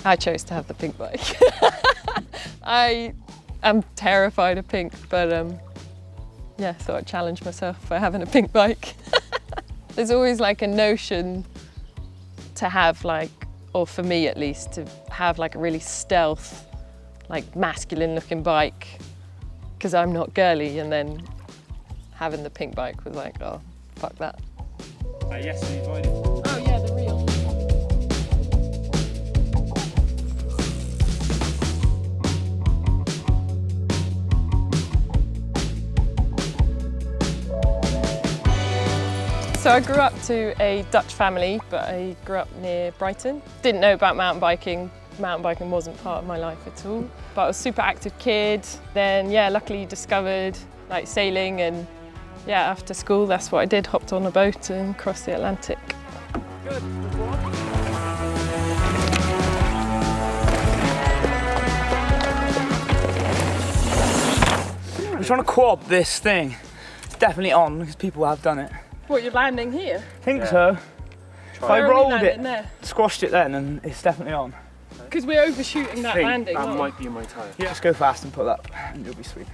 I chose to have the pink bike. I am terrified of pink, but yeah, thought I'd challenge myself by having a pink bike. There's always like a notion to have like, or for me at least, to have like a really stealth, like masculine looking bike, because I'm not girly, and then having the pink bike was like, oh, fuck that. Yes, we invited. Oh yeah, the real. So I grew up to a Dutch family, but I grew up near Brighton. Didn't know about mountain biking. Mountain biking wasn't part of my life at all. But I was a super active kid. Then yeah, luckily discovered like sailing, and yeah, after school that's what I did, hopped on a boat and crossed the Atlantic. Good. I'm trying to quad this thing. It's definitely on because people have done it. What, you're landing here? I think so. If I rolled it, squashed it then, and it's definitely on. Because we're overshooting that landing. That might be my tyre. Yeah, just go fast and pull up, and you'll be sweet.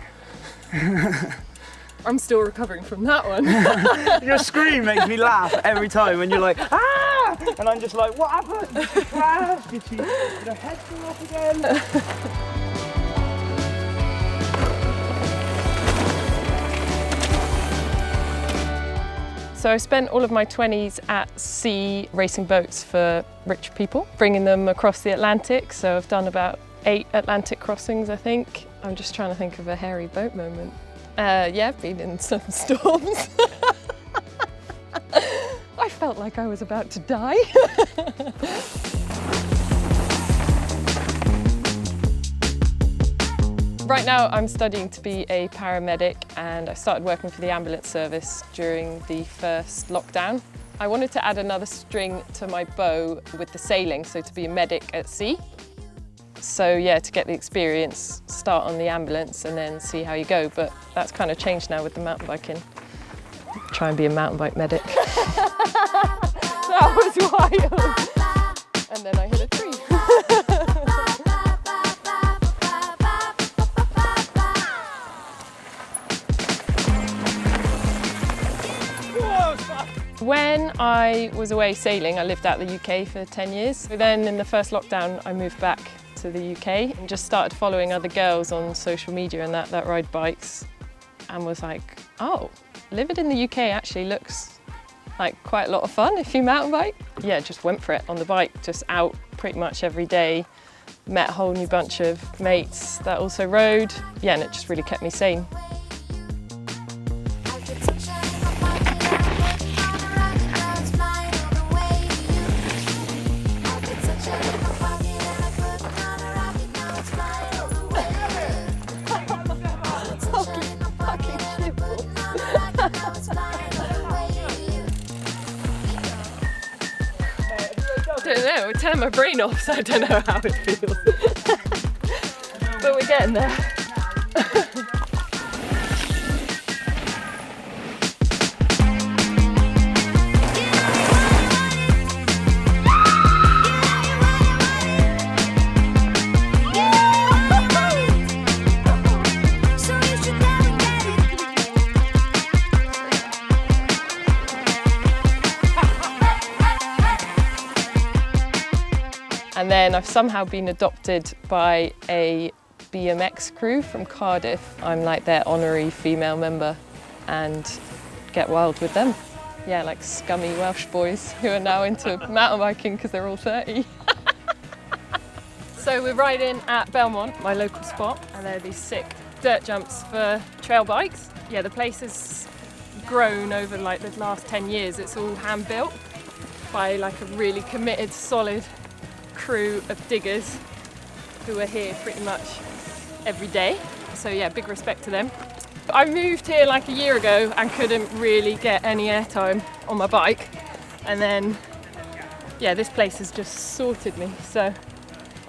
I'm still recovering from that one. Your scream makes me laugh every time when you're like, ah! And I'm just like, what happened? Did she crash? Did her head fall off again? So I spent all of my 20s at sea racing boats for rich people, bringing them across the Atlantic. So I've done about 8 Atlantic crossings, I think. I'm just trying to think of a hairy boat moment. Yeah, I've been in some storms. I felt like I was about to die. Right now I'm studying to be a paramedic, and I started working for the ambulance service during the first lockdown. I wanted to add another string to my bow with the sailing, so to be a medic at sea. So yeah, to get the experience, start on the ambulance and then see how you go, but that's kind of changed now with the mountain biking. Try and be a mountain bike medic. That was wild. And then I hit a tree. When I was away sailing, I lived out the UK for 10 years. So then in the first lockdown, I moved back to the UK and just started following other girls on social media and that ride bikes, and was like, oh, living in the UK actually looks like quite a lot of fun if you mountain bike. Yeah, just went for it on the bike, just out pretty much every day. Met a whole new bunch of mates that also rode. Yeah, and it just really kept me sane. I don't know, it turned my brain off, so I don't know how it feels. But we're getting there. And then I've somehow been adopted by a BMX crew from Cardiff. I'm like their honorary female member and get wild with them. Yeah, like scummy Welsh boys who are now into mountain biking because they're all 30. So we're riding at Belmont, my local spot, and there are these sick dirt jumps for trail bikes. Yeah, the place has grown over like the last 10 years. It's all hand built by like a really committed, solid crew of diggers who are here pretty much every day. So yeah, big respect to them. I moved here like a year ago and couldn't really get any airtime on my bike. And then, yeah, this place has just sorted me. So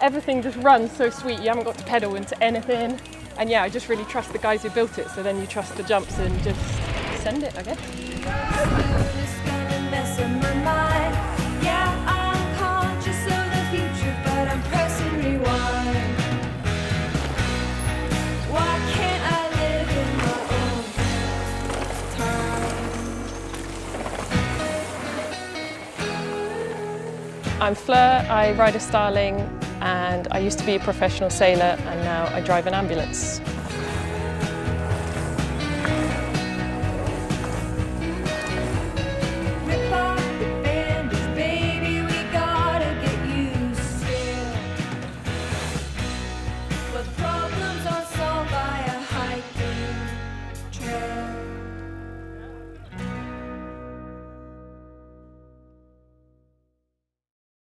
everything just runs so sweet. You haven't got to pedal into anything. And yeah, I just really trust the guys who built it. So then you trust the jumps and just send it, I guess. Yeah, I'm conscious of the future, but I'm pressed I'm Fleur, I ride a Starling and I used to be a professional sailor and now I drive an ambulance.